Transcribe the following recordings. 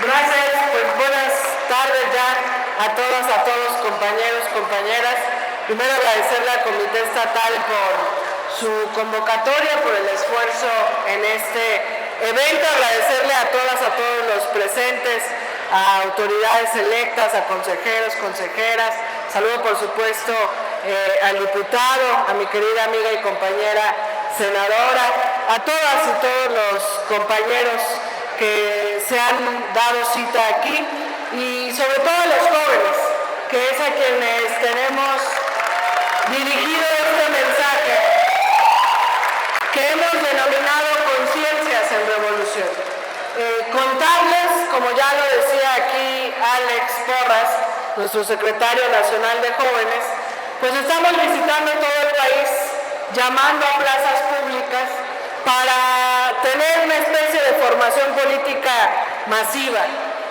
Gracias, pues buenas tardes ya a todos, compañeros, compañeras. Primero agradecerle al Comité Estatal por su convocatoria, por el esfuerzo en este evento, agradecerle a todos los presentes, a autoridades electas, a consejeros, consejeras. Saludo por supuesto al diputado, a mi querida amiga y compañera senadora, a todas y todos los compañeros que se han dado cita aquí y sobre todo a los jóvenes, que es a quienes tenemos dirigido este mensaje que hemos denominado Conciencias en Revolución. Contarles, como ya lo decía aquí Alex Porras, nuestro secretario nacional de jóvenes, pues estamos visitando todo el país, llamando a plazas públicas para tener una especie de formación política masiva.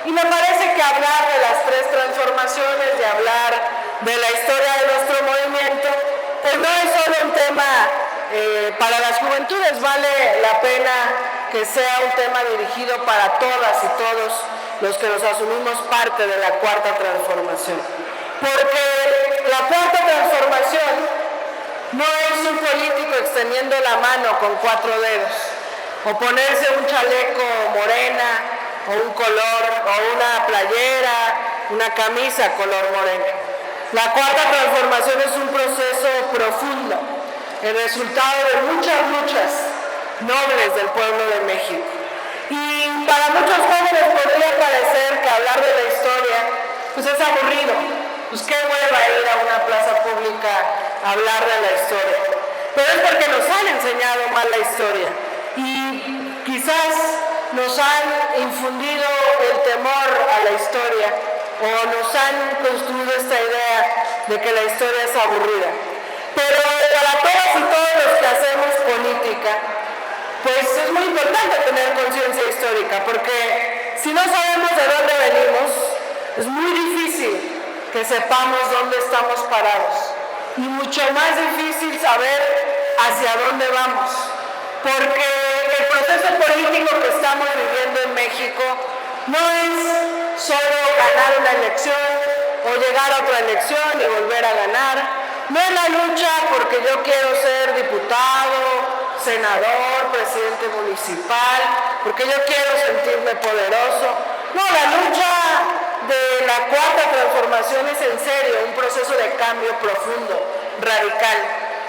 Y me parece que hablar de las tres transformaciones, de hablar de la historia de nuestro movimiento, pues no es solo un tema para las juventudes, vale la pena que sea un tema dirigido para todas y todos los que nos asumimos parte de la Cuarta Transformación. Porque la Cuarta Transformación no es un político extendiendo la mano con 4 dedos, o ponerse un chaleco morena, o un color, o una playera, una camisa color morena. La Cuarta Transformación es un proceso profundo, el resultado de muchas luchas nobles del pueblo de México. Y para muchos jóvenes podría parecer que hablar de la historia pues es aburrido. Pues qué hueva ir a una plaza pública a hablar de la historia. Pero es porque nos han enseñado mal la historia. Y quizás nos han infundido el temor a la historia o nos han construido esta idea de que la historia es aburrida. Pero para todas y todos los que hacemos política, pues es muy importante tener conciencia histórica, porque si no sabemos de dónde venimos, es muy difícil que sepamos dónde estamos parados y mucho más difícil saber hacia dónde vamos, porque el proceso político que estamos viviendo en México no es solo ganar una elección o llegar a otra elección y volver a ganar, no es la lucha porque yo quiero ser diputado, senador, presidente municipal, porque yo quiero sentirme poderoso. No, la lucha de la Cuarta Transformación es en serio un proceso de cambio profundo, radical.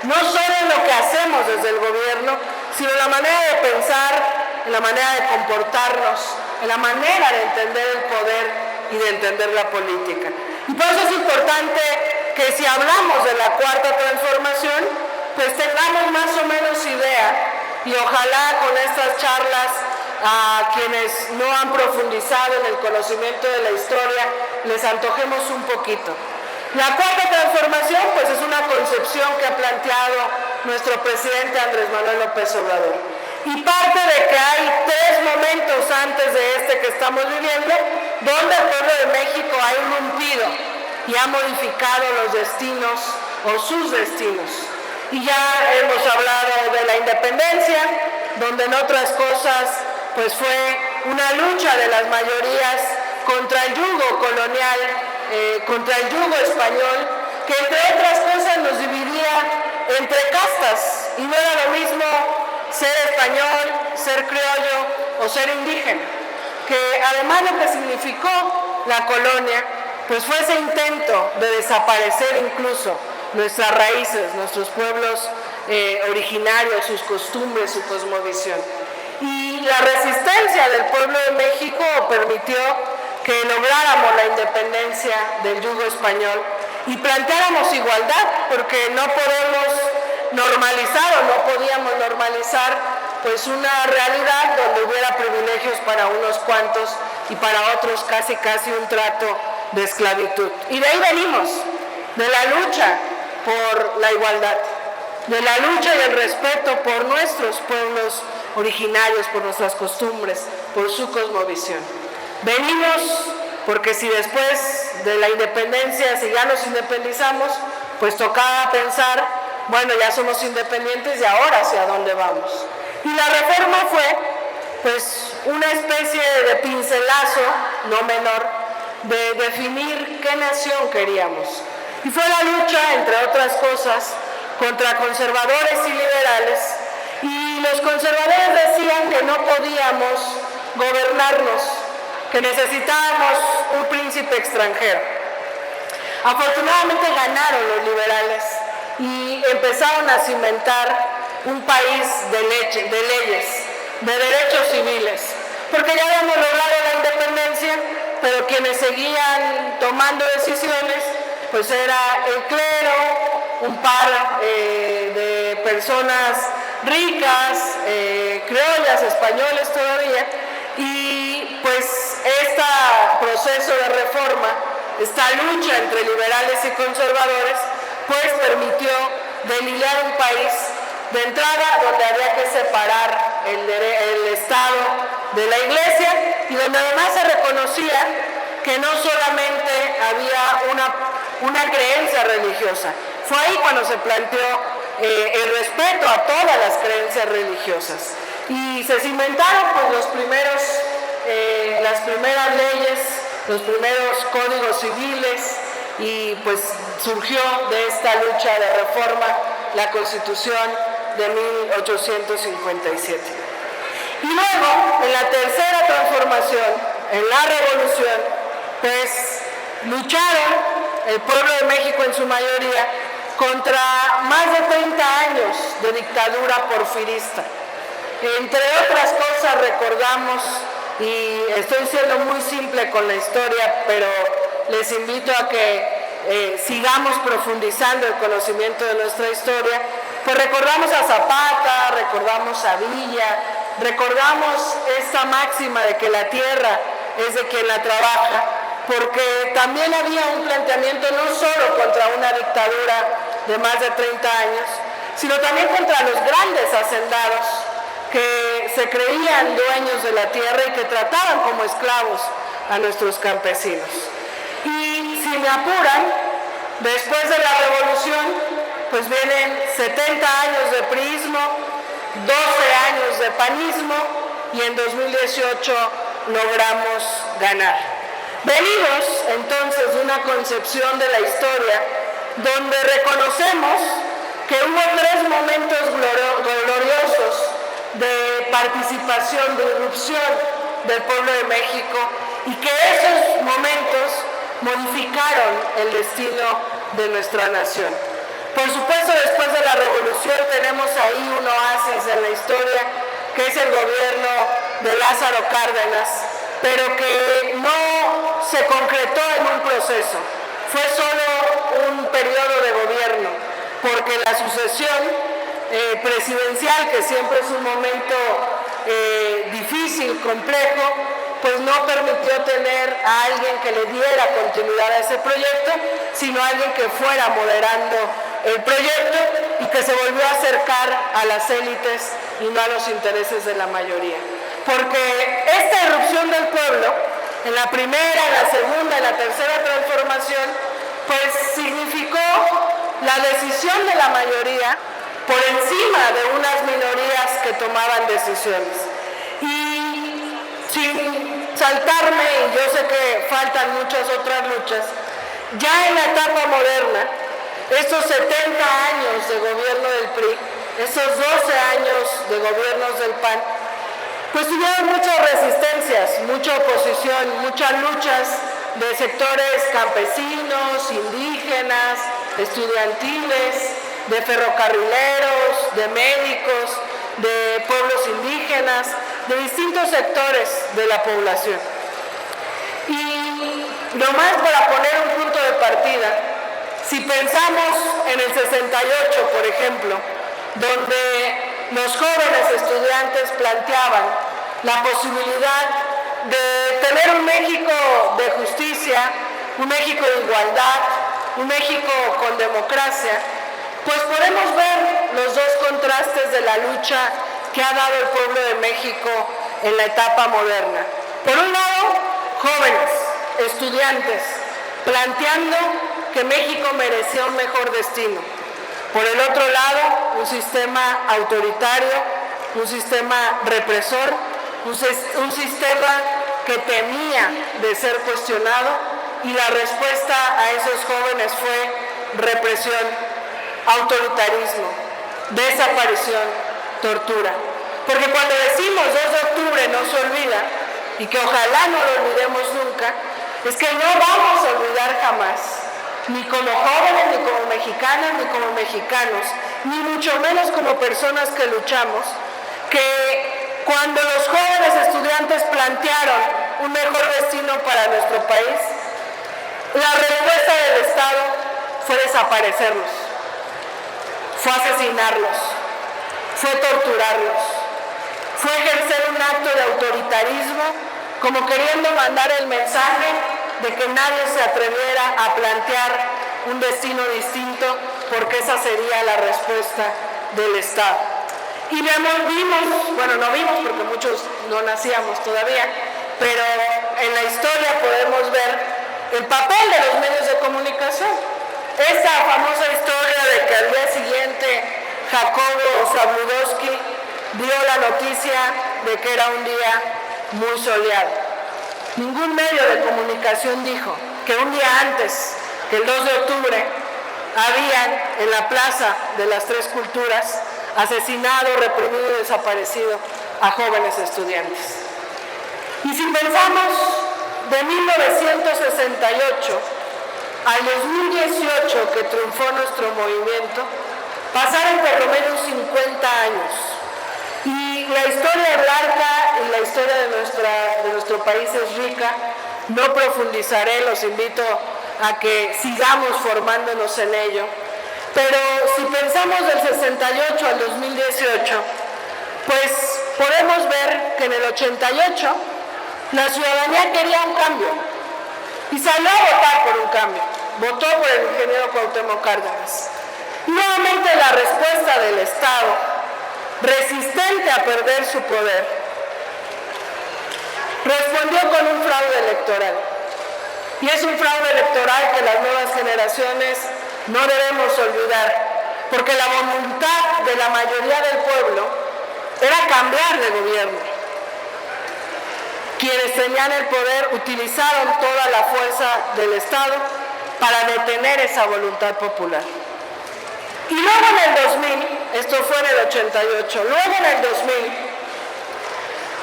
No solo en lo que hacemos desde el gobierno, sino en la manera de pensar, en la manera de comportarnos, en la manera de entender el poder y de entender la política. Y por eso es importante que si hablamos de la Cuarta Transformación, pues tengamos más o menos idea y ojalá con estas charlas a quienes no han profundizado en el conocimiento de la historia les antojemos un poquito. La Cuarta Transformación pues es una concepción que ha planteado nuestro presidente Andrés Manuel López Obrador y parte de que hay 3 momentos antes de este que estamos viviendo donde el pueblo de México ha irrumpido y ha modificado los destinos o sus destinos. Y ya hemos hablado de la independencia, donde en otras cosas pues fue una lucha de las mayorías contra el yugo colonial, contra el yugo español, que entre otras cosas nos dividía entre castas, y no era lo mismo ser español, ser criollo o ser indígena, que además lo que significó la colonia pues fue ese intento de desaparecer incluso nuestras raíces, nuestros pueblos originarios, sus costumbres, su cosmovisión. Y la resistencia del pueblo de México permitió que lográramos la independencia del yugo español y planteáramos igualdad, porque no podemos normalizar o no podíamos normalizar pues una realidad donde hubiera privilegios para unos cuantos y para otros casi un trato de esclavitud. Y de ahí venimos, de la lucha por la igualdad, de la lucha y el respeto por nuestros pueblos originarios, por nuestras costumbres, por su cosmovisión. Venimos porque si después de la independencia, si ya nos independizamos, pues tocaba pensar, bueno, ya somos independientes y ahora hacia dónde vamos. Y la reforma fue pues una especie de pincelazo, no menor, de definir qué nación queríamos. Y fue la lucha, entre otras cosas, contra conservadores y liberales, y los conservadores decían que no podíamos gobernarnos, que necesitábamos un príncipe extranjero. Afortunadamente ganaron los liberales y empezaron a cimentar un país de leyes, de derechos civiles, porque ya habíamos logrado la independencia, pero quienes seguían tomando decisiones pues era el clero, un par de personas ricas, criollas, españoles todavía, y pues este proceso de reforma, esta lucha entre liberales y conservadores, pues permitió delinear un país de entrada donde había que separar el Estado de la Iglesia y donde además se reconocía que no solamente había una creencia religiosa. Fue ahí cuando se planteó el respeto a todas las creencias religiosas y se cimentaron pues las primeras leyes, los primeros códigos civiles y pues surgió de esta lucha de reforma la Constitución de 1857. Y luego, en la tercera transformación, en la Revolución, pues lucharon el pueblo de México en su mayoría contra más de 30 años de dictadura porfirista. Entre otras cosas recordamos, y estoy siendo muy simple con la historia, pero les invito a que sigamos profundizando el conocimiento de nuestra historia, pues recordamos a Zapata, recordamos a Villa, recordamos esta máxima de que la tierra es de quien la trabaja, porque también había un planteamiento no solo contra una dictadura de más de 30 años, sino también contra los grandes hacendados que se creían dueños de la tierra y que trataban como esclavos a nuestros campesinos. Y si me apuran, después de la revolución, pues vienen 70 años de priismo, 12 años de panismo y en 2018 logramos ganar. Venimos entonces de una concepción de la historia donde reconocemos que hubo 3 momentos gloriosos de participación, de irrupción del pueblo de México y que esos momentos modificaron el destino de nuestra nación. Por supuesto, después de la revolución tenemos ahí un oasis en la historia que es el gobierno de Lázaro Cárdenas, pero que no se concretó en un proceso, fue solo un periodo de gobierno, porque la sucesión presidencial, que siempre es un momento difícil, complejo, pues no permitió tener a alguien que le diera continuidad a ese proyecto, sino a alguien que fuera moderando el proyecto y que se volvió a acercar a las élites y no a los intereses de la mayoría. Porque esta irrupción del pueblo, en la primera, en la segunda, en la tercera transformación, pues significó la decisión de la mayoría por encima de unas minorías que tomaban decisiones. Y sin saltarme, y yo sé que faltan muchas otras luchas, ya en la etapa moderna, estos 70 años de gobierno del PRI, esos 12 años de gobiernos del PAN, pues tuvieron muchas resistencias, mucha oposición, muchas luchas de sectores campesinos, indígenas, estudiantiles, de ferrocarrileros, de médicos, de pueblos indígenas, de distintos sectores de la población. Y nomás para poner un punto de partida, si pensamos en el 68, por ejemplo, donde los jóvenes estudiantes planteaban la posibilidad de tener un México de justicia, un México de igualdad, un México con democracia, pues podemos ver los dos contrastes de la lucha que ha dado el pueblo de México en la etapa moderna. Por un lado, jóvenes, estudiantes, planteando que México merecía un mejor destino. Por el otro lado, un sistema autoritario, un sistema represor, un sistema que temía de ser cuestionado, y la respuesta a esos jóvenes fue represión, autoritarismo, desaparición, tortura. Porque cuando decimos 2 de octubre no se olvida, y que ojalá no lo olvidemos nunca, es que no vamos a olvidar jamás, ni como jóvenes, ni como mexicanas, ni como mexicanos, ni mucho menos como personas que luchamos, que cuando los jóvenes estudiantes plantearon un mejor destino para nuestro país, la respuesta del Estado fue desaparecerlos, fue asesinarlos, fue torturarlos, fue ejercer un acto de autoritarismo, como queriendo mandar el mensaje de que nadie se atreviera a plantear un destino distinto, porque esa sería la respuesta del Estado. Y vimos, bueno, no vimos porque muchos no nacíamos todavía, pero en la historia podemos ver el papel de los medios de comunicación. Esa famosa historia de que al día siguiente Jacobo Zabludovsky dio la noticia de que era un día muy soleado. Ningún medio de comunicación dijo que un día antes, que el 2 de octubre, habían en la Plaza de las Tres Culturas asesinado, reprimido y desaparecido a jóvenes estudiantes. Y si pensamos de 1968 al 2018 que triunfó nuestro movimiento, pasaron por lo menos 50 años. Y la historia es larga y la historia de nuestro país es rica. No profundizaré, los invito a que sigamos formándonos en ello. Pero si pensamos del 68 al 2018, pues podemos ver que en el 88 la ciudadanía quería un cambio y salió a votar por un cambio. Votó por el ingeniero Cuauhtémoc Cárdenas. Nuevamente la respuesta del Estado, resistente a perder su poder, respondió con un fraude electoral. Y es un fraude electoral que las nuevas generaciones no debemos olvidar, porque la voluntad de la mayoría del pueblo era cambiar de gobierno. Quienes tenían el poder utilizaron toda la fuerza del Estado para detener esa voluntad popular. Y luego en el 2000, esto fue en el 88, luego en el 2000,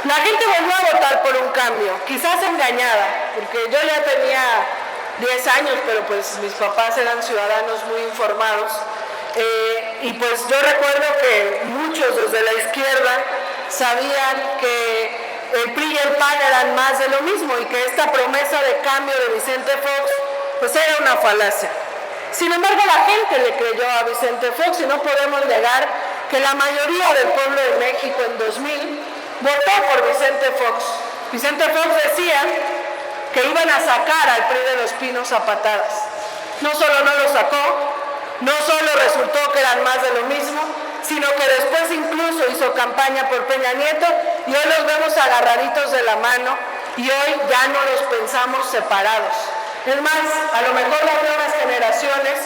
la gente volvió a votar por un cambio, quizás engañada, porque yo ya tenía 10 años, pero pues mis papás eran ciudadanos muy informados, y pues yo recuerdo que muchos desde la izquierda sabían que el PRI y el PAN eran más de lo mismo y que esta promesa de cambio de Vicente Fox pues era una falacia. Sin embargo, la gente le creyó a Vicente Fox y no podemos negar que la mayoría del pueblo de México en 2000 votó por Vicente Fox. Vicente Fox decía que iban a sacar al PRI de los Pinos a patadas. No solo no lo sacó, no solo resultó que eran más de lo mismo, sino que después incluso hizo campaña por Peña Nieto y hoy los vemos agarraditos de la mano y hoy ya no los pensamos separados. Es más, a lo mejor las nuevas generaciones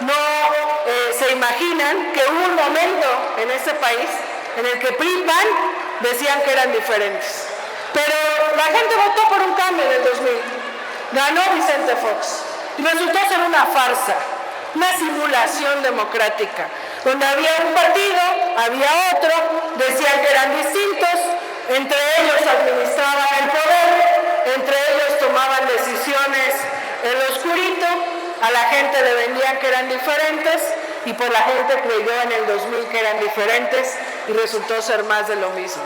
no se imaginan que hubo un momento en este país en el que PRI y PAN decían que eran diferentes. Pero la gente votó por un cambio en el 2000. Ganó Vicente Fox y resultó ser una farsa, una simulación democrática, donde había un partido, había otro, decían que eran distintos, entre ellos administraban el poder, entre ellos tomaban decisiones en lo oscurito, a la gente le vendían que eran diferentes y pues la gente creyó en el 2000 que eran diferentes y resultó ser más de lo mismo.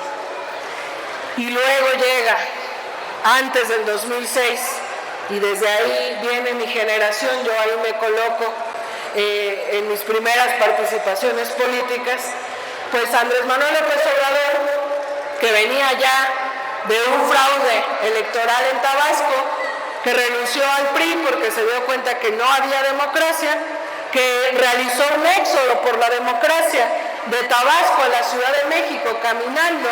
Y luego llega, antes del 2006, y desde ahí viene mi generación, yo ahí me coloco en mis primeras participaciones políticas, pues Andrés Manuel López Obrador, que venía ya de un fraude electoral en Tabasco, que renunció al PRI porque se dio cuenta que no había democracia, que realizó un éxodo por la democracia de Tabasco a la Ciudad de México caminando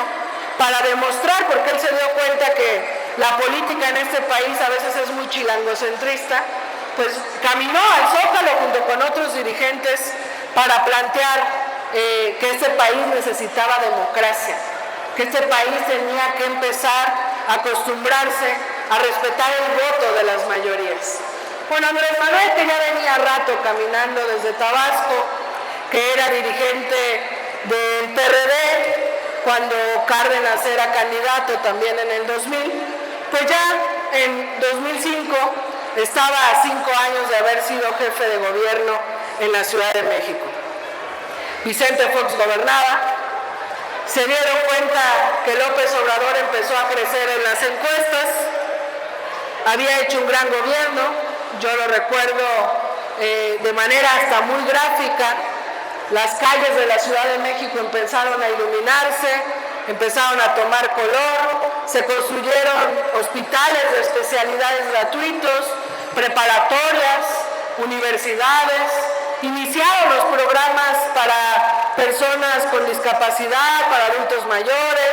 para demostrar, porque él se dio cuenta que la política en este país a veces es muy chilangocentrista, pues caminó al Zócalo junto con otros dirigentes para plantear que este país necesitaba democracia, que este país tenía que empezar a acostumbrarse a respetar el voto de las mayorías. Bueno, Andrés Manuel, que ya venía rato caminando desde Tabasco, que era dirigente del PRD, cuando Cárdenas era candidato también en el 2000, pues ya en 2005 estaba a 5 años de haber sido jefe de gobierno en la Ciudad de México. Vicente Fox gobernaba, se dieron cuenta que López Obrador empezó a crecer en las encuestas, había hecho un gran gobierno, yo lo recuerdo de manera hasta muy gráfica. Las calles de la Ciudad de México empezaron a iluminarse, empezaron a tomar color, se construyeron hospitales de especialidades gratuitos, preparatorias, universidades, iniciaron los programas para personas con discapacidad, para adultos mayores,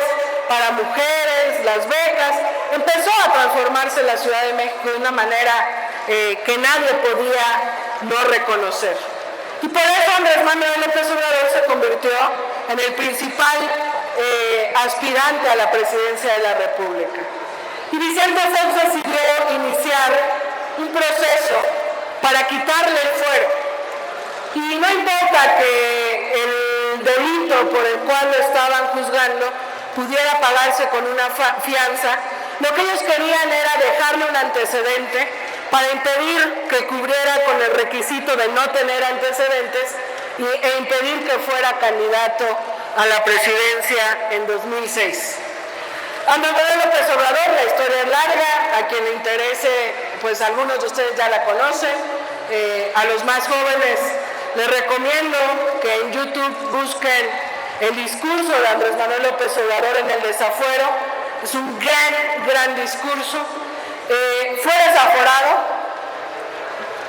para mujeres, las becas. Empezó a transformarse la Ciudad de México de una manera que nadie podía no reconocer. Y por eso Andrés Manuel López Obrador se convirtió en el principal aspirante a la presidencia de la República. Y Vicente Fox decidió iniciar un proceso para quitarle el fuero. Y no importa que el delito por el cual lo estaban juzgando pudiera pagarse con una fianza, lo que ellos querían era dejarle un antecedente para impedir que cubriera con el requisito de no tener antecedentes e impedir que fuera candidato a la presidencia en 2006. Andrés Manuel López Obrador, la historia es larga, a quien le interese, pues algunos de ustedes ya la conocen, a los más jóvenes les recomiendo que en YouTube busquen el discurso de Andrés Manuel López Obrador en el desafuero. Es un gran discurso. Fue desaforado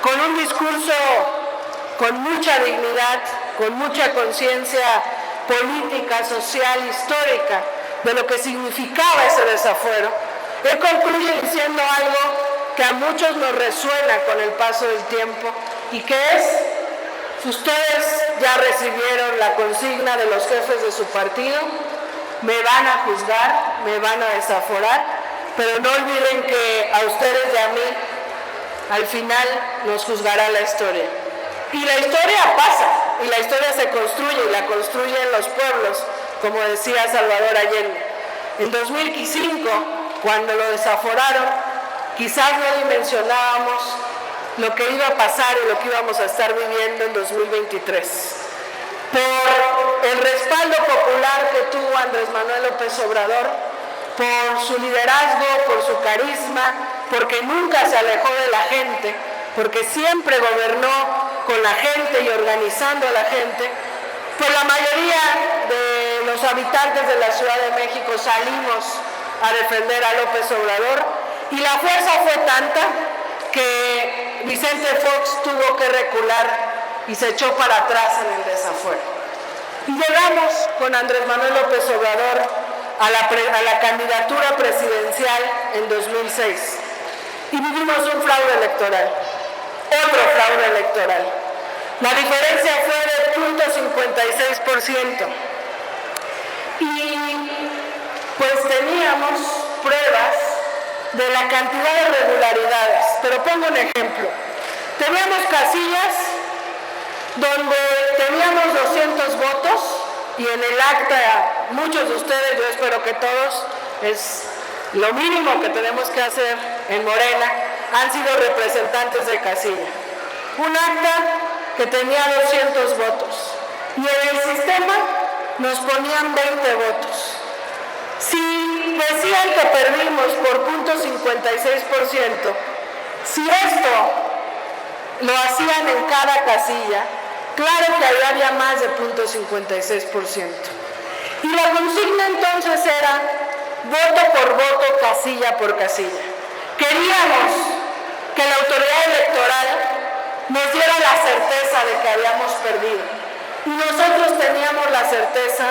con un discurso con mucha dignidad, con mucha conciencia política, social, histórica de lo que significaba ese desafuero. Él concluye diciendo algo que a muchos nos resuena con el paso del tiempo y que es: ustedes ya recibieron la consigna de los jefes de su partido, me van a juzgar, me van a desaforar, pero no olviden que a ustedes y a mí al final nos juzgará la historia. Y la historia pasa, y la historia se construye, y la construyen los pueblos, como decía Salvador Allende. En 2005, cuando lo desaforaron, quizás no dimensionábamos lo que iba a pasar y lo que íbamos a estar viviendo en 2023. Por el respaldo popular que tuvo Andrés Manuel López Obrador, por su liderazgo, por su carisma, porque nunca se alejó de la gente, porque siempre gobernó con la gente y organizando a la gente, pues la mayoría de los habitantes de la Ciudad de México salimos a defender a López Obrador, y la fuerza fue tanta que Vicente Fox tuvo que recular y se echó para atrás en el desafuero. Y llegamos con Andrés Manuel López Obrador a la candidatura presidencial en 2006 y vivimos un fraude electoral, otro fraude electoral. La diferencia fue de 0.56%. Y pues teníamos pruebas de la cantidad de irregularidades, pero pongo un ejemplo. Teníamos casillas donde teníamos 200 votos y en el acta, muchos de ustedes, yo espero que todos, es lo mínimo que tenemos que hacer en Morena, han sido representantes de casilla. Un acta que tenía 200 votos y en el sistema nos ponían 20 votos. Si decían que perdimos por 0.56%, si esto lo hacían en cada casilla, claro que ahí había más de 0.56%. Y la consigna entonces era voto por voto, casilla por casilla. Queríamos que la autoridad electoral nos diera la certeza de que habíamos perdido. Y nosotros teníamos la certeza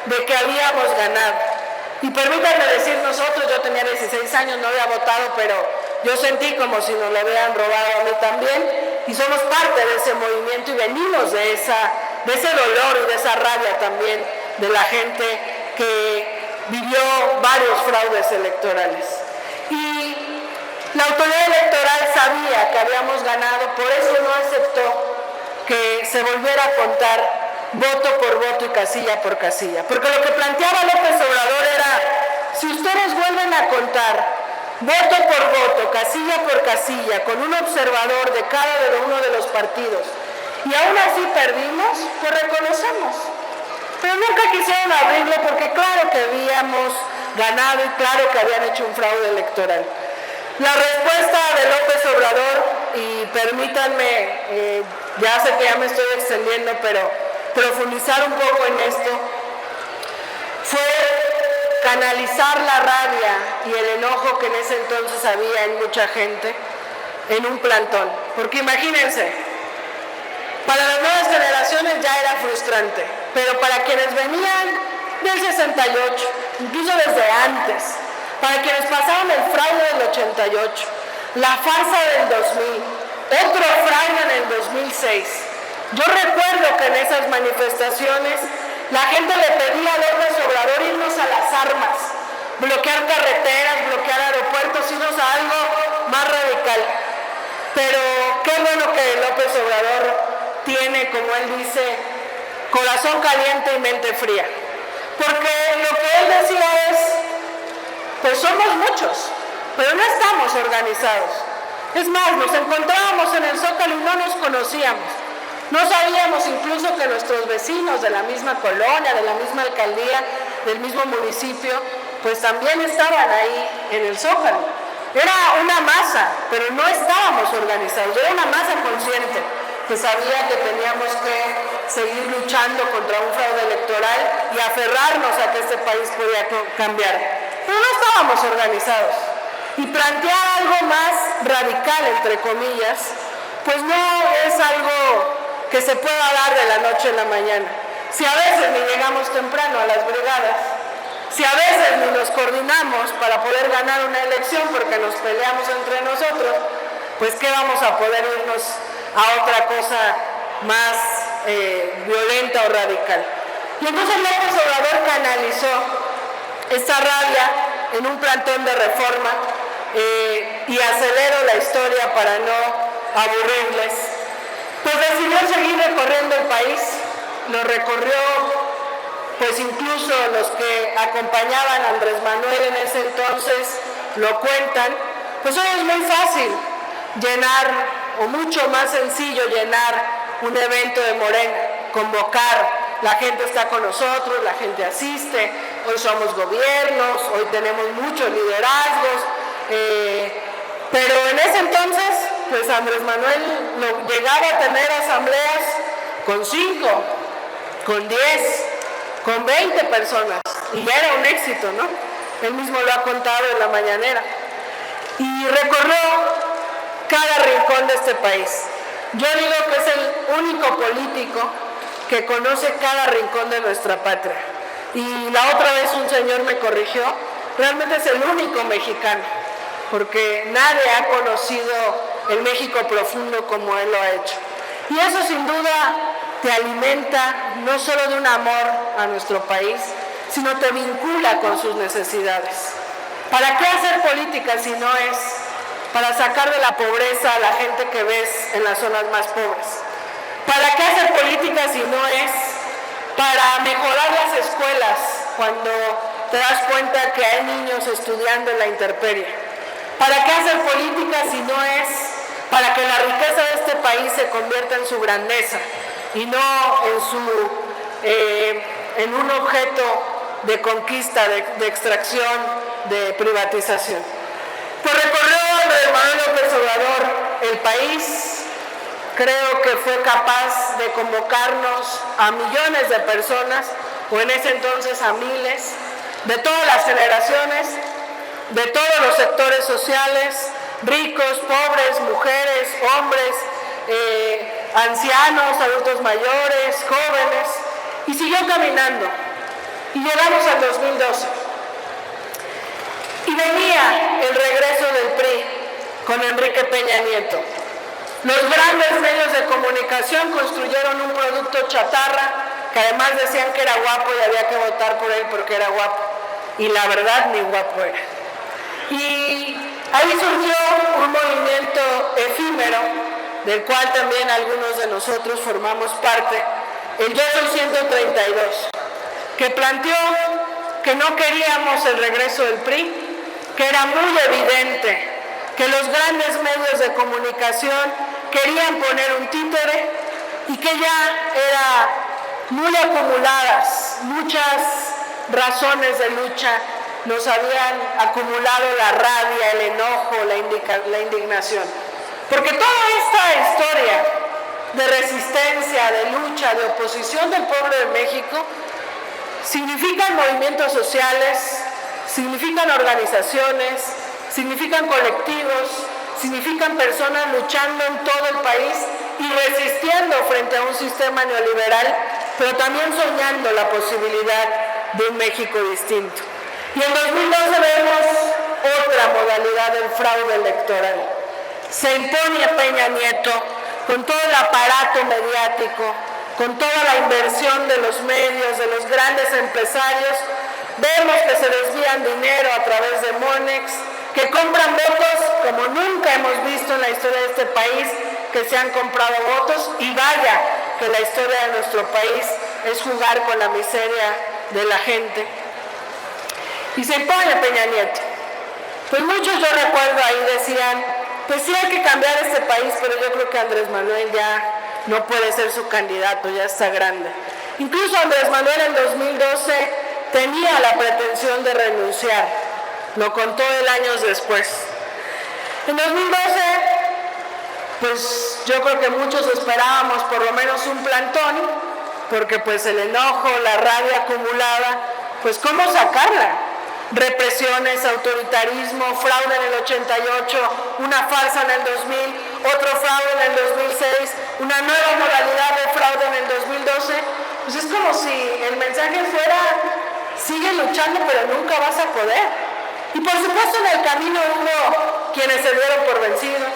de que habíamos ganado. Y permítanme decir nosotros, yo tenía 16 años, no había votado, pero yo sentí como si nos lo hubieran robado a mí también. Y somos parte de ese movimiento y venimos de ese dolor y de esa rabia también de la gente que vivió varios fraudes electorales. Y la autoridad electoral sabía que habíamos ganado, por eso no aceptó que se volviera a contar voto por voto y casilla por casilla. Porque lo que planteaba López Obrador era, si ustedes vuelven a contar voto por voto, casilla por casilla, con un observador de cada uno de los partidos, y aún así perdimos, pues reconocemos. Pero nunca quisieron abrirlo porque claro que habíamos ganado y claro que habían hecho un fraude electoral. La respuesta de López Obrador, y permítanme, ya sé que ya me estoy extendiendo, pero profundizar un poco en esto, fue canalizar la rabia y el enojo que en ese entonces había en mucha gente en un plantón. Porque imagínense, para las nuevas generaciones ya era frustrante, pero para quienes venían del 68, incluso desde antes, para quienes pasaron el fraude del 88, la farsa del 2000, otro fraude en el 2006. Yo recuerdo que en esas manifestaciones la gente le pedía a López Obrador irnos a las armas, bloquear carreteras, bloquear aeropuertos, irnos a algo más radical. Pero qué bueno que López Obrador tiene, como él dice, corazón caliente y mente fría. Porque lo que él decía es, pues somos muchos, pero no estamos organizados. Es más, nos encontrábamos en el Zócalo y no nos conocíamos. No sabíamos incluso que nuestros vecinos de la misma colonia, de la misma alcaldía, del mismo municipio, pues también estaban ahí en el Zócalo. Era una masa, pero no estábamos organizados, era una masa consciente que sabía que teníamos que seguir luchando contra un fraude electoral y aferrarnos a que este país podía cambiar. Pero no estábamos organizados. Y plantear algo más radical, entre comillas, pues no es algo que se pueda dar de la noche a la mañana. Si a veces ni llegamos temprano a las brigadas, si a veces ni nos coordinamos para poder ganar una elección porque nos peleamos entre nosotros, pues ¿qué vamos a poder irnos a otra cosa más violenta o radical? Y entonces López Obrador canalizó esta rabia en un plantón de Reforma y acelero la historia para no aburrirles. Pues decidió seguir recorriendo el país, lo recorrió, pues incluso los que acompañaban a Andrés Manuel en ese entonces lo cuentan. Pues hoy es muy fácil llenar, o mucho más sencillo llenar un evento de Morena, convocar, la gente está con nosotros, la gente asiste, hoy somos gobiernos, hoy tenemos muchos liderazgos, pero en ese entonces, pues Andrés Manuel llegaba a tener asambleas con 5, con 10, con 20 personas, y ya era un éxito, ¿no? Él mismo lo ha contado en la mañanera. Y recorrió cada rincón de este país. Yo digo que es el único político que conoce cada rincón de nuestra patria. Y la otra vez un señor me corrigió, realmente es el único mexicano, porque nadie ha conocido el México profundo como él lo ha hecho. Y eso sin duda te alimenta no solo de un amor a nuestro país, sino te vincula con sus necesidades. ¿Para qué hacer política si no es para sacar de la pobreza a la gente que ves en las zonas más pobres? ¿Para qué hacer política si no es para mejorar las escuelas cuando te das cuenta que hay niños estudiando en la intemperie? ¿Para qué hacer política si no es para que la riqueza de este país se convierta en su grandeza y no en un objeto de conquista, de extracción, de privatización? Pues recorrió Andrés Manuel López Obrador el país. Creo que fue capaz de convocarnos a millones de personas, o en ese entonces a miles, de todas las generaciones, de todos los sectores sociales, ricos, pobres, mujeres, hombres, ancianos, adultos mayores, jóvenes, y siguió caminando. Y llegamos al 2012. Y venía el regreso del PRI con Enrique Peña Nieto. Los grandes medios de comunicación construyeron un producto chatarra que además decían que era guapo y había que votar por él porque era guapo. y la verdad ni guapo era. Y ahí surgió un movimiento efímero, del cual también algunos de nosotros formamos parte, el Yo Soy 132, que planteó que no queríamos el regreso del PRI, que era muy evidente que los grandes medios de comunicación querían poner un títere y que ya era muy acumuladas, muchas razones de lucha nos habían acumulado la rabia, el enojo, la indignación. Porque toda esta historia de resistencia, de lucha, de oposición del pueblo de México significan movimientos sociales, significan organizaciones, significan colectivos, significan personas luchando en todo el país y resistiendo frente a un sistema neoliberal, pero también soñando la posibilidad de un México distinto. Y en 2012 vemos otra modalidad del fraude electoral. Se impone Peña Nieto con todo el aparato mediático, con toda la inversión de los medios, de los grandes empresarios. Vemos que se desvían dinero a través de Monex, que compran votos como nunca hemos visto en la historia de este país, que se han comprado votos, y vaya que la historia de nuestro país es jugar con la miseria de la gente. Y se impone Peña Nieto. Pues muchos, yo recuerdo ahí, decían, pues sí hay que cambiar este país, pero yo creo que Andrés Manuel ya no puede ser su candidato, ya está grande. Incluso Andrés Manuel en 2012 tenía la pretensión de renunciar, lo contó él años después. En 2012, pues yo creo que muchos esperábamos por lo menos un plantón, porque pues el enojo, la rabia acumulada, pues ¿cómo sacarla? Represiones, autoritarismo, fraude en el 88, una farsa en el 2000, otro fraude en el 2006, una nueva modalidad de fraude en el 2012. Pues es como si el mensaje fuera, sigue luchando pero nunca vas a poder. Y por supuesto en el camino hubo quienes se dieron por vencidos,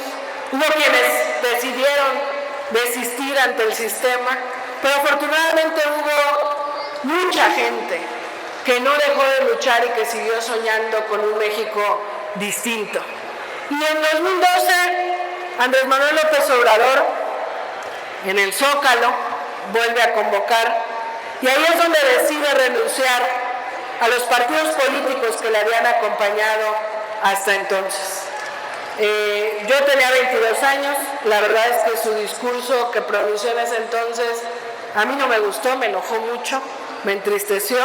hubo quienes decidieron desistir ante el sistema, pero afortunadamente hubo mucha gente que no dejó de luchar y que siguió soñando con un México distinto. Y en 2012, Andrés Manuel López Obrador, en el Zócalo, vuelve a convocar, y ahí es donde decide renunciar a los partidos políticos que le habían acompañado hasta entonces. Yo tenía 22 años, la verdad es que su discurso que pronunció en ese entonces a mí no me gustó, me enojó mucho, me entristeció.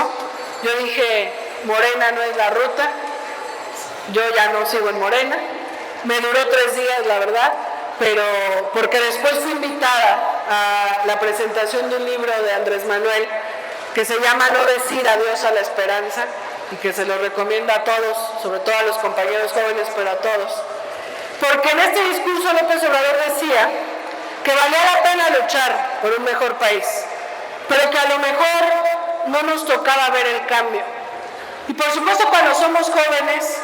Yo dije, Morena no es la ruta, yo ya no sigo en Morena. Me duró 3 días, la verdad, pero porque después fui invitada a la presentación de un libro de Andrés Manuel que se llama No decir adiós a la esperanza, y que se lo recomiendo a todos, sobre todo a los compañeros jóvenes, pero a todos. Porque en este discurso López Obrador decía que valía la pena luchar por un mejor país, pero que a lo mejor no nos tocaba ver el cambio. Y por supuesto cuando somos jóvenes,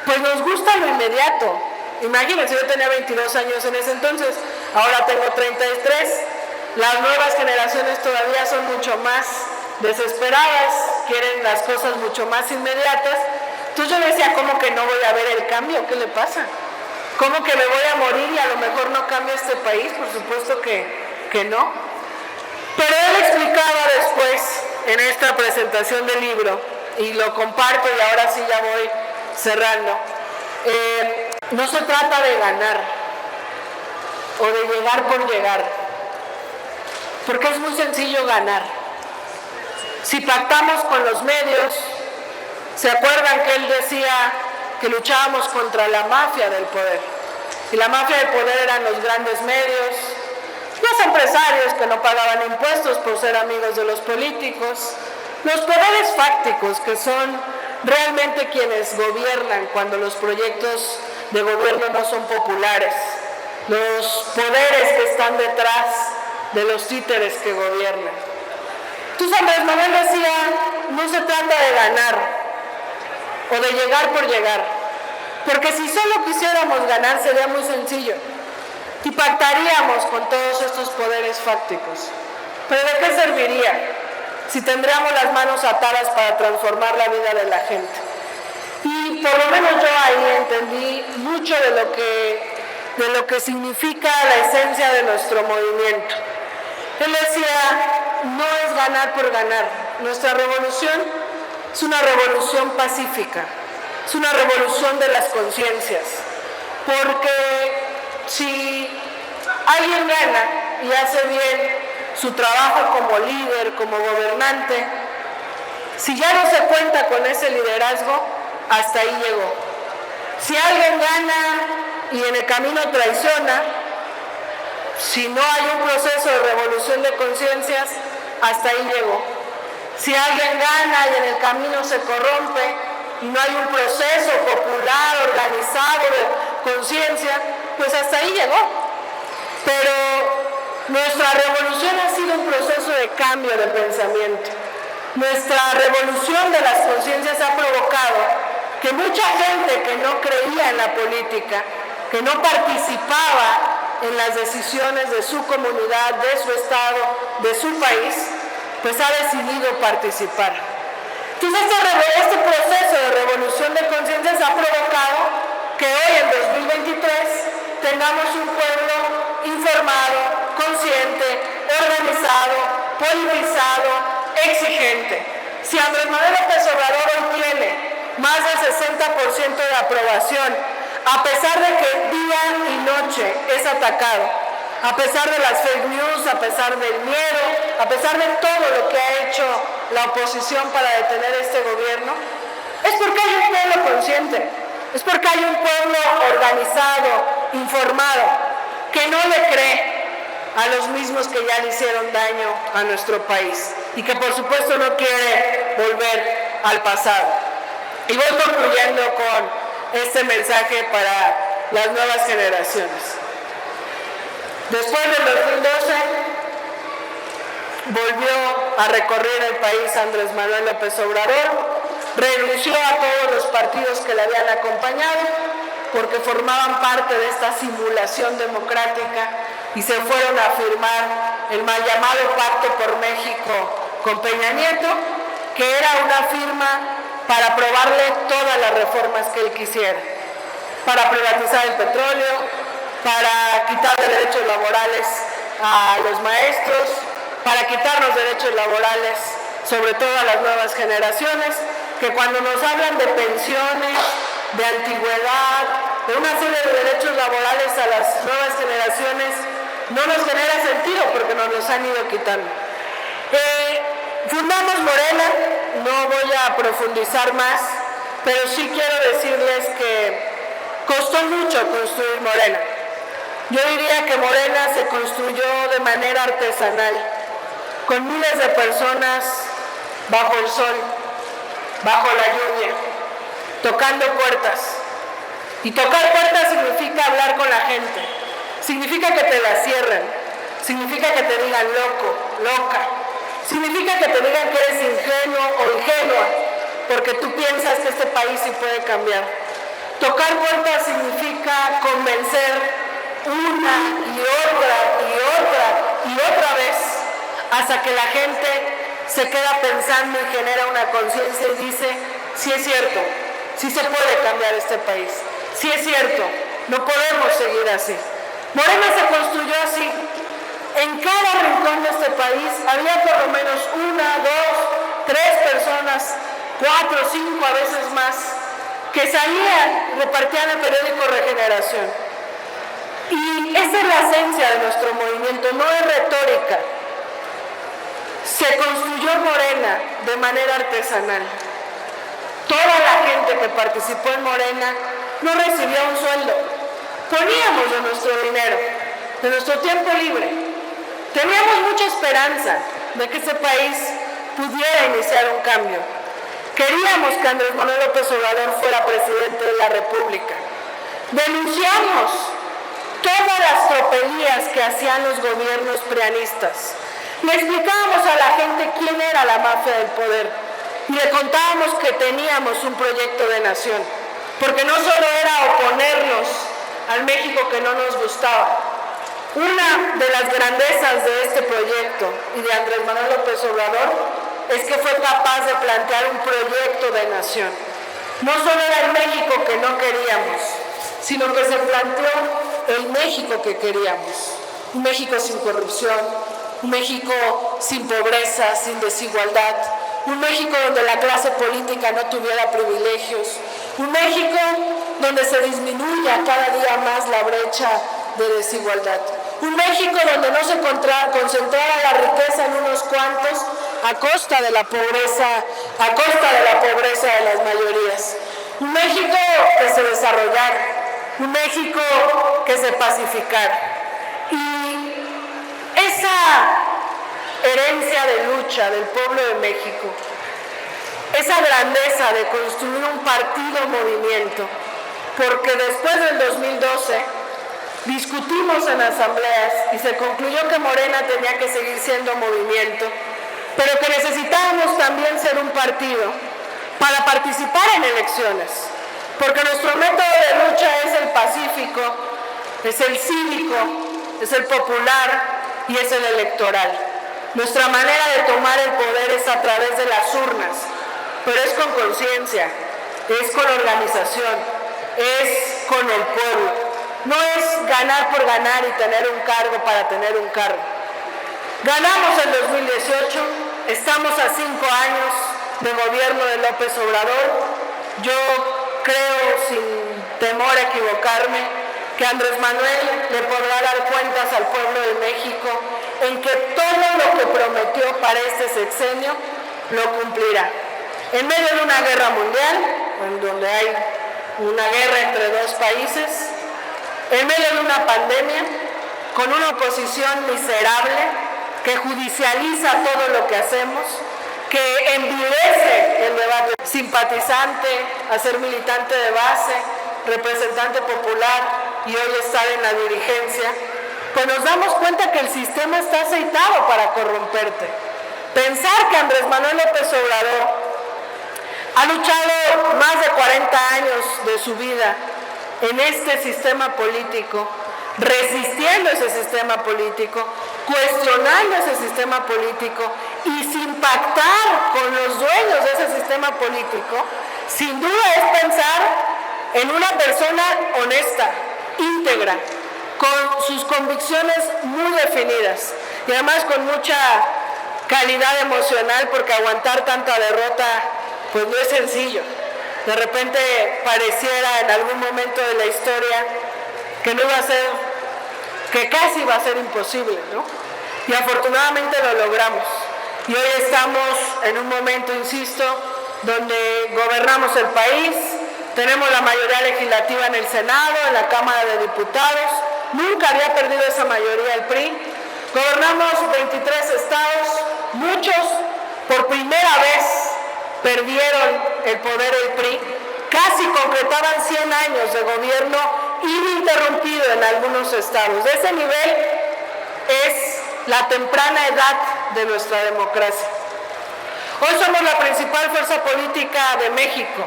pues nos gusta lo inmediato. Imagínense, yo tenía 22 años en ese entonces, ahora tengo 33. Las nuevas generaciones todavía son mucho más desesperadas, quieren las cosas mucho más inmediatas. Entonces yo decía, ¿cómo que no voy a ver el cambio? ¿Qué le pasa? ¿Cómo que me voy a morir y a lo mejor no cambia este país? Por supuesto que no. Pero él explicaba después, en esta presentación del libro, y lo comparto y ahora sí ya voy cerrando, no se trata de ganar o de llegar por llegar, porque es muy sencillo ganar. Si pactamos con los medios, ¿se acuerdan que él decía que luchábamos contra la mafia del poder? Y la mafia del poder eran los grandes medios, los empresarios que no pagaban impuestos por ser amigos de los políticos, los poderes fácticos que son realmente quienes gobiernan cuando los proyectos de gobierno no son populares, los poderes que están detrás de los títeres que gobiernan. Entonces Andrés Manuel decía, no se trata de ganar o de llegar por llegar, porque si solo quisiéramos ganar sería muy sencillo y pactaríamos con todos estos poderes fácticos. ¿Pero de qué serviría? si tendríamos las manos atadas para transformar la vida de la gente. Y por lo menos yo ahí entendí mucho de lo que significa la esencia de nuestro movimiento. Él decía, no es ganar por ganar. Nuestra revolución es una revolución pacífica, es una revolución de las conciencias, porque si alguien gana y hace bien su trabajo como líder, como gobernante, si ya no se cuenta con ese liderazgo, hasta ahí llegó. Si alguien gana y en el camino traiciona, si no hay un proceso de revolución de conciencias, hasta ahí llegó. Si alguien gana y en el camino se corrompe y no hay un proceso popular, organizado de conciencia, pues hasta ahí llegó. Pero nuestra revolución ha sido un proceso de cambio de pensamiento. Nuestra revolución de las conciencias ha provocado que mucha gente que no creía en la política, que no participaba en las decisiones de su comunidad, de su estado, de su país, pues ha decidido participar. Entonces este proceso de revolución de conciencias ha provocado que hoy en 2023 tengamos un pueblo informado, consciente, organizado, politizado, exigente. Si Andrés Manuel López Obrador hoy tiene más del 60% de aprobación, a pesar de que día y noche es atacado, a pesar de las fake news, a pesar del miedo, a pesar de todo lo que ha hecho la oposición para detener este gobierno, es porque hay un pueblo consciente, es porque hay un pueblo organizado, informado, que no le cree a los mismos que ya le hicieron daño a nuestro país y que por supuesto no quiere volver al pasado. Y voy concluyendo con este mensaje para las nuevas generaciones. Después del 2012, volvió a recorrer el país Andrés Manuel López Obrador, renunció a todos los partidos que le habían acompañado, porque formaban parte de esta simulación democrática y se fueron a firmar el mal llamado Pacto por México con Peña Nieto, que era una firma para aprobarle todas las reformas que él quisiera, para privatizar el petróleo, para quitar derechos laborales a los maestros, para quitarnos derechos laborales, sobre todo a las nuevas generaciones, que cuando nos hablan de pensiones, de antigüedad, de una serie de derechos laborales a las nuevas generaciones, no nos genera sentido porque nos los han ido quitando. Fundamos Morena, no voy a profundizar más, pero sí quiero decirles que costó mucho construir Morena. Yo diría que Morena se construyó de manera artesanal, con miles de personas bajo el sol, bajo la lluvia, tocando puertas. Y tocar puertas significa hablar con la gente, significa que te la cierren, significa que te digan loco, loca, significa que te digan que eres ingenuo o ingenua, porque tú piensas que este país sí puede cambiar. Tocar puertas significa convencer una y otra y otra y otra vez hasta que la gente se queda pensando y genera una conciencia y dice, sí es cierto, sí se puede cambiar este país, sí es cierto, no podemos seguir así. Morena se construyó así. En cada rincón de este país había por lo menos una, dos, tres personas, 4, 5 a veces más, que salían y repartían el periódico Regeneración. Y esa es la esencia de nuestro movimiento, no es retórica. Se construyó Morena de manera artesanal. Toda la gente que participó en Morena no recibía un sueldo. Poníamos de nuestro dinero, de nuestro tiempo libre. Teníamos mucha esperanza de que ese país pudiera iniciar un cambio. Queríamos que Andrés Manuel López Obrador fuera presidente de la República. Denunciamos todas las tropelías que hacían los gobiernos prianistas. Le explicábamos a la gente quién era la mafia del poder y le contábamos que teníamos un proyecto de nación, porque no solo era oponernos al México que no nos gustaba. Una de las grandezas de este proyecto y de Andrés Manuel López Obrador es que fue capaz de plantear un proyecto de nación. No solo era el México que no queríamos, sino que se planteó el México que queríamos. Un México sin corrupción, un México sin pobreza, sin desigualdad, un México donde la clase política no tuviera privilegios, un México donde se disminuya cada día más la brecha de desigualdad, un México donde no se concentrara la riqueza en unos cuantos a costa de la pobreza, de las mayorías, un México que se desarrollara, un México que se pacificara. Y esa herencia de lucha del pueblo de México, esa grandeza de construir un partido-movimiento, porque después del 2012 discutimos en asambleas y se concluyó que Morena tenía que seguir siendo movimiento, pero que necesitábamos también ser un partido para participar en elecciones, porque nuestro método de lucha es el pacífico, es el cívico, es el popular y es el electoral. Nuestra manera de tomar el poder es a través de las urnas, pero es con conciencia, es con organización, es con el pueblo. No es ganar por ganar y tener un cargo para tener un cargo. Ganamos en 2018, estamos a 5 años de gobierno de López Obrador. Yo creo, sin temor a equivocarme, que Andrés Manuel le podrá dar cuentas al pueblo de México en que todo lo que prometió para este sexenio lo cumplirá. En medio de una guerra mundial, en donde hay una guerra entre dos países, en medio de una pandemia, con una oposición miserable que judicializa todo lo que hacemos, que envilece el debate, simpatizante a ser militante de base, representante popular y hoy estar en la dirigencia, pues nos damos cuenta que el sistema está aceitado para corromperte. Pensar que Andrés Manuel López Obrador ha luchado más de 40 años de su vida en este sistema político, resistiendo ese sistema político, cuestionando ese sistema político y sin pactar con los dueños de ese sistema político, sin duda es pensar en una persona honesta, íntegra, con sus convicciones muy definidas y además con mucha calidad emocional, porque aguantar tanta derrota pues no es sencillo. De repente pareciera en algún momento de la historia que no iba a ser, que casi iba a ser imposible, ¿no? Y afortunadamente lo logramos. Y hoy estamos en un momento, insisto, donde gobernamos el país, tenemos la mayoría legislativa en el Senado, en la Cámara de Diputados, nunca había perdido esa mayoría el PRI, gobernamos 23 estados, muchos por primera vez perdieron el poder el PRI, casi completaban 100 años de gobierno ininterrumpido en algunos estados. De ese nivel es la temprana edad de nuestra democracia. Hoy somos la principal fuerza política de México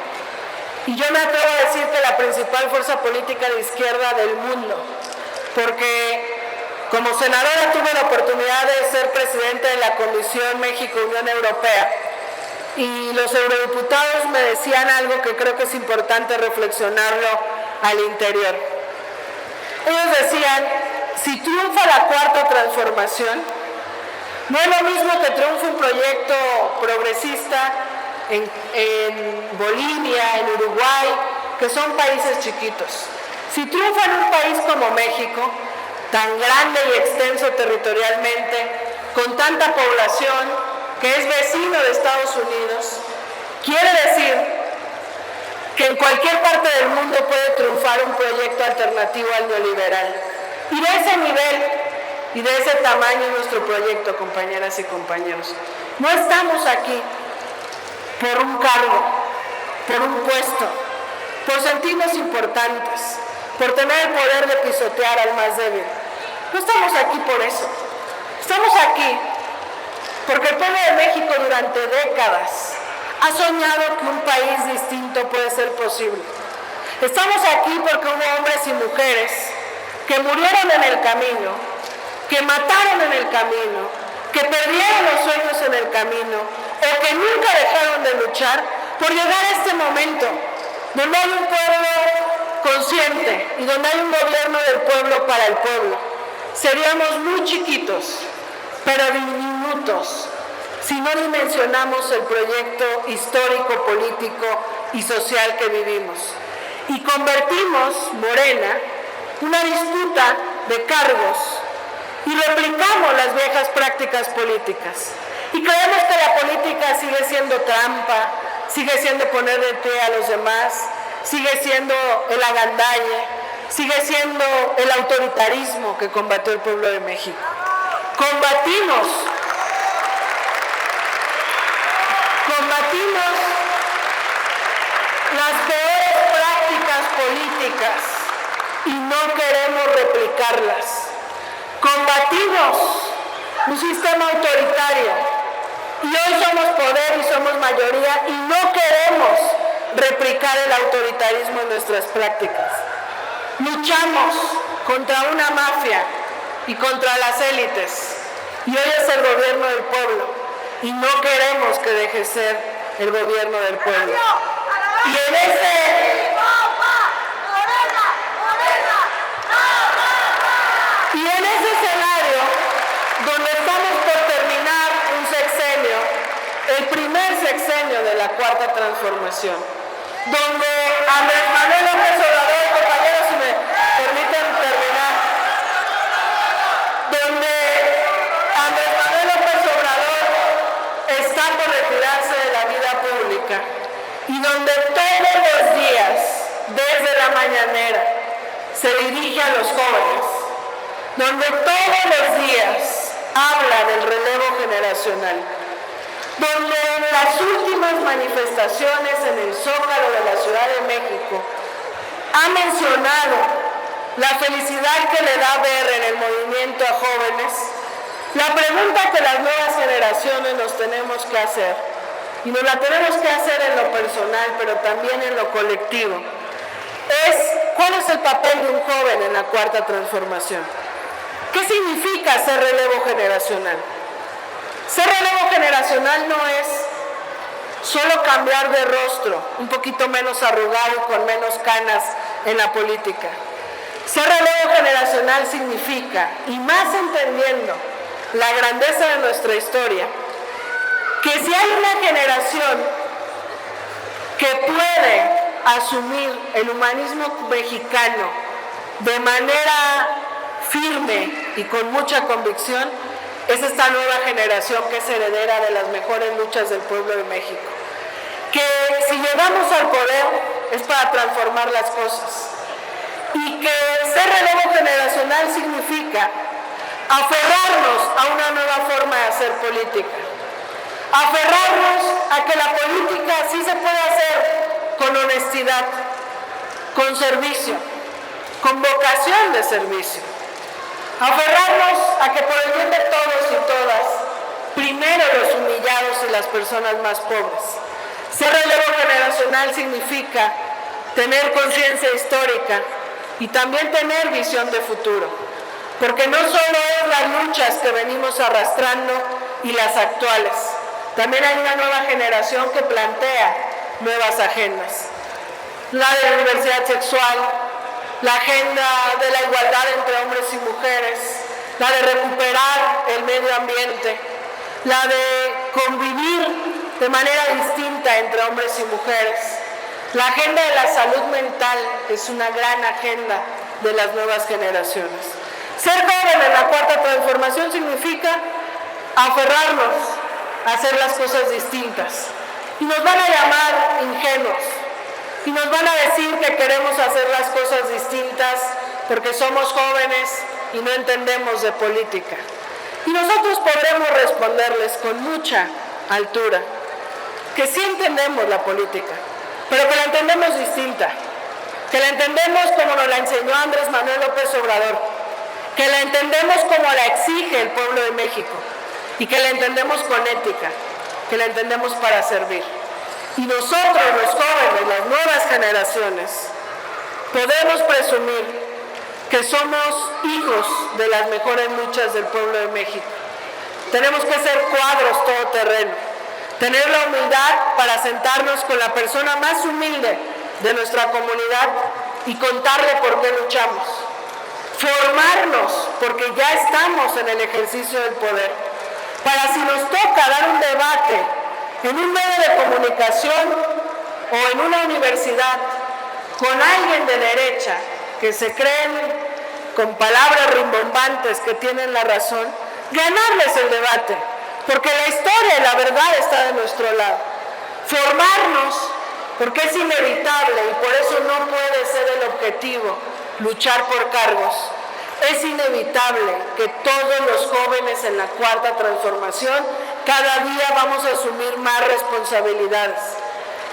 y yo me atrevo a decir que la principal fuerza política de izquierda del mundo, porque como senadora tuve la oportunidad de ser presidente de la Comisión México-Unión Europea y los eurodiputados me decían algo que creo que es importante reflexionarlo al interior. Ellos decían, si triunfa la cuarta transformación, no es lo mismo que triunfe un proyecto progresista en Bolivia, en Uruguay, que son países chiquitos. Si triunfa en un país como México, tan grande y extenso territorialmente, con tanta población, que es vecino de Estados Unidos, quiere decir que en cualquier parte del mundo puede triunfar un proyecto alternativo al neoliberal. Y de ese nivel y de ese tamaño es nuestro proyecto, compañeras y compañeros. No estamos aquí por un cargo, por un puesto, por sentirnos importantes, por tener el poder de pisotear al más débil. No estamos aquí por eso. Estamos aquí porque el pueblo de México durante décadas ha soñado que un país distinto puede ser posible. Estamos aquí porque hubo hombres y mujeres que murieron en el camino, que mataron en el camino, que perdieron los sueños en el camino, o que nunca dejaron de luchar por llegar a este momento, donde hay un pueblo consciente y donde hay un gobierno del pueblo para el pueblo. Seríamos muy chiquitos, pero diminutos, si no dimensionamos el proyecto histórico, político y social que vivimos. Y convertimos Morena una disputa de cargos y replicamos las viejas prácticas políticas. Y creemos que la política sigue siendo trampa, sigue siendo poner de pie a los demás, sigue siendo el agandalle, sigue siendo el autoritarismo que combatió el pueblo de México. Combatimos las peores prácticas políticas y no queremos replicarlas. Combatimos un sistema autoritario y hoy somos poder y somos mayoría y no queremos replicar el autoritarismo en nuestras prácticas. Luchamos contra una mafia y contra las élites y hoy es el gobierno del pueblo y no queremos que deje de ser el gobierno del pueblo. Y en ese escenario, donde estamos por terminar un sexenio, el primer sexenio de la Cuarta Transformación, donde Andrés Manuel López Obrador, compañeros, si me permiten terminar, donde Andrés Manuel López Obrador está por retirarse de la vida pública y donde todos los días, desde la mañanera, se dirige a los jóvenes, donde todos los días habla del relevo generacional, donde en las últimas manifestaciones en el Zócalo de la Ciudad de México ha mencionado la felicidad que le da ver en el movimiento a jóvenes. La pregunta que las nuevas generaciones nos tenemos que hacer, y nos la tenemos que hacer en lo personal, pero también en lo colectivo, es ¿cuál es el papel de un joven en la Cuarta Transformación? ¿Qué significa ser relevo generacional? Ser relevo generacional no es solo cambiar de rostro, un poquito menos arrugado y con menos canas en la política. Ser relevo generacional significa, y más entendiendo la grandeza de nuestra historia, que si hay una generación que puede asumir el humanismo mexicano de manera firme y con mucha convicción, es esta nueva generación que es heredera de las mejores luchas del pueblo de México. Que si llegamos al poder es para transformar las cosas. Y que ser relevo generacional significa aferrarnos a una nueva forma de hacer política. Aferrarnos a que la política sí se puede hacer con honestidad, con servicio, con vocación de servicio. Aferrarnos a que por el bien de todos y todas, primero los humillados y las personas más pobres. Ser relevo generacional significa tener conciencia histórica y también tener visión de futuro. Porque no solo es las luchas que venimos arrastrando y las actuales, también hay una nueva generación que plantea nuevas agendas. La de la diversidad sexual, la agenda de la igualdad entre hombres y mujeres, la de recuperar el medio ambiente, la de convivir de manera distinta entre hombres y mujeres. La agenda de la salud mental es una gran agenda de las nuevas generaciones. Ser joven en la Cuarta Transformación significa aferrarnos a hacer las cosas distintas. Y nos van a llamar ingenuos. Y nos van a decir que queremos hacer las cosas distintas porque somos jóvenes y no entendemos de política. Y nosotros podremos responderles con mucha altura que sí entendemos la política, pero que la entendemos distinta, que la entendemos como nos la enseñó Andrés Manuel López Obrador, que la entendemos como la exige el pueblo de México y que la entendemos con ética, que la entendemos para servir. Y nosotros, los jóvenes, las nuevas generaciones, podemos presumir que somos hijos de las mejores luchas del pueblo de México. Tenemos que ser cuadros todoterreno. tener la humildad para sentarnos con la persona más humilde de nuestra comunidad y contarle por qué luchamos. Formarnos, porque ya estamos en el ejercicio del poder, para si nos toca dar un debate en un medio de comunicación o en una universidad con alguien de derecha que se creen con palabras rimbombantes que tienen la razón, ganarles el debate, porque la historia y la verdad está de nuestro lado. Formarnos, porque es inevitable y por eso no puede ser el objetivo luchar por cargos. Es inevitable que todos los jóvenes en la Cuarta Transformación cada día vamos a asumir más responsabilidades,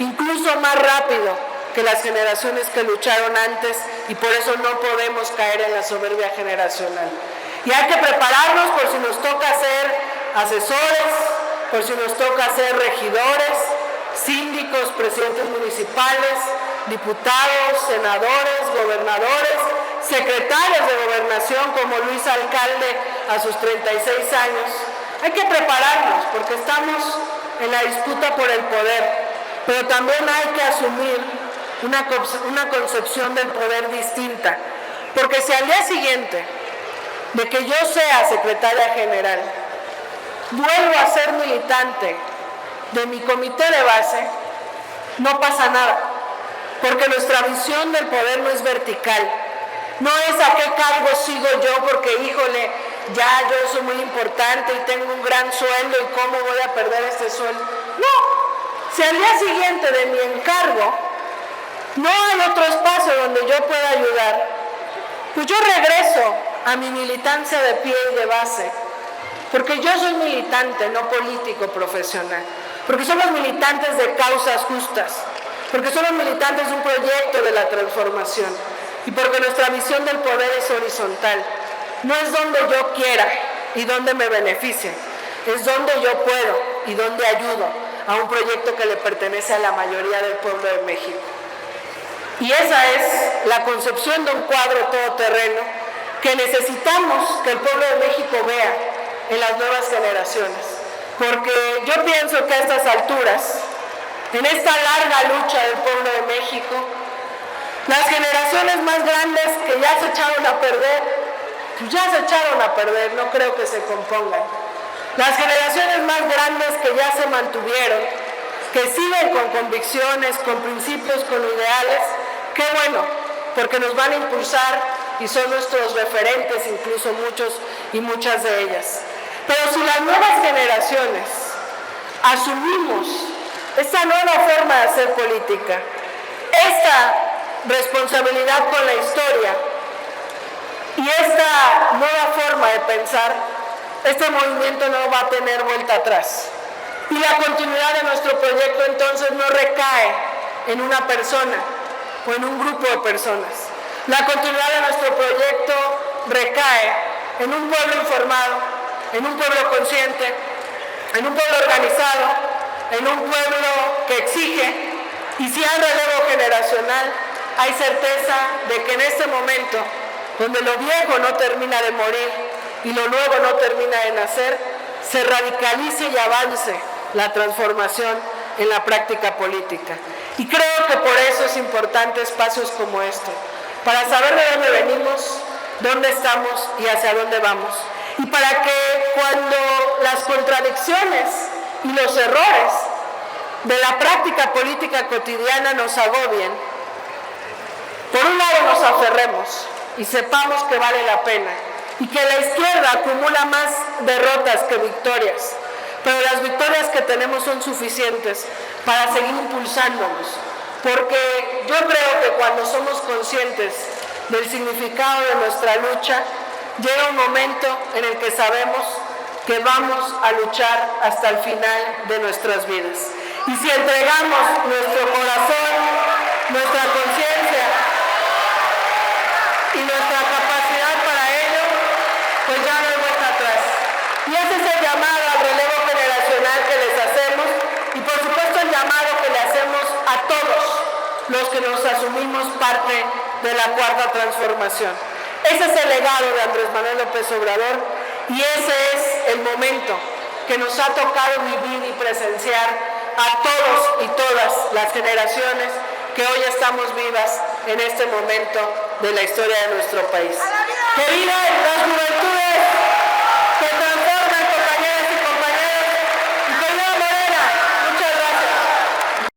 incluso más rápido que las generaciones que lucharon antes, y por eso no podemos caer en la soberbia generacional. Y hay que prepararnos por si nos toca ser asesores, por si nos toca ser regidores, síndicos, presidentes municipales, diputados, senadores, gobernadores, secretarios de gobernación como Luis Alcalde a sus 36 años. Hay que prepararnos porque estamos en la disputa por el poder, pero también hay que asumir una concepción del poder distinta, porque si al día siguiente de que yo sea secretaria general vuelvo a ser militante de mi comité de base, no pasa nada, porque nuestra visión del poder no es vertical, no es a qué cargo sigo yo porque híjole, ya yo soy muy importante y tengo un gran sueldo y cómo voy a perder este sueldo. No, si al día siguiente de mi encargo no hay otro espacio donde yo pueda ayudar, pues yo regreso a mi militancia de pie y de base, porque yo soy militante, no político profesional, porque somos militantes de causas justas, porque somos militantes de un proyecto de la transformación y porque nuestra visión del poder es horizontal, no es donde yo quiera y donde me beneficie, es donde yo puedo y donde ayudo a un proyecto que le pertenece a la mayoría del pueblo de México. Y esa es la concepción de un cuadro todoterreno que necesitamos que el pueblo de México vea en las nuevas generaciones. Porque yo pienso que a estas alturas, en esta larga lucha del pueblo de México, las generaciones más grandes que ya se echaron a perder, pues ya se echaron a perder, no creo que se compongan. Las generaciones más grandes que ya se mantuvieron, que siguen con convicciones, con principios, con ideales, qué bueno, porque nos van a impulsar y son nuestros referentes, incluso muchos y muchas de ellas. Pero si las nuevas generaciones asumimos esta nueva forma de hacer política, esta responsabilidad con la historia y esta nueva forma de pensar, este movimiento no va a tener vuelta atrás. Y la continuidad de nuestro proyecto entonces no recae en una persona o en un grupo de personas. La continuidad de nuestro proyecto recae en un pueblo informado, en un pueblo consciente, en un pueblo organizado, en un pueblo que exige, y si hay relevo generacional, hay certeza de que en este momento, donde lo viejo no termina de morir y lo nuevo no termina de nacer, se radicalice y avance la transformación en la práctica política. Y creo que por eso es importante espacios como este, para saber de dónde venimos, dónde estamos y hacia dónde vamos. Y para que cuando las contradicciones y los errores de la práctica política cotidiana nos agobien, por un lado nos aferremos y sepamos que vale la pena y que la izquierda acumula más derrotas que victorias, pero las victorias que tenemos son suficientes para seguir impulsándonos, porque yo creo que cuando somos conscientes del significado de nuestra lucha, llega un momento en el que sabemos que vamos a luchar hasta el final de nuestras vidas. Y si entregamos nuestro corazón, nuestra conciencia y nuestra capacidad para ello, pues ya no hay vuelta atrás. Y ese es el llamado al relevo generacional que les hacemos y por supuesto el llamado que le hacemos a todos los que nos asumimos parte de la Cuarta Transformación. Ese es el legado de Andrés Manuel López Obrador y ese es el momento que nos ha tocado vivir y presenciar a todos y todas las generaciones que hoy estamos vivas en este momento de la historia de nuestro país. ¡Que viva la juventud!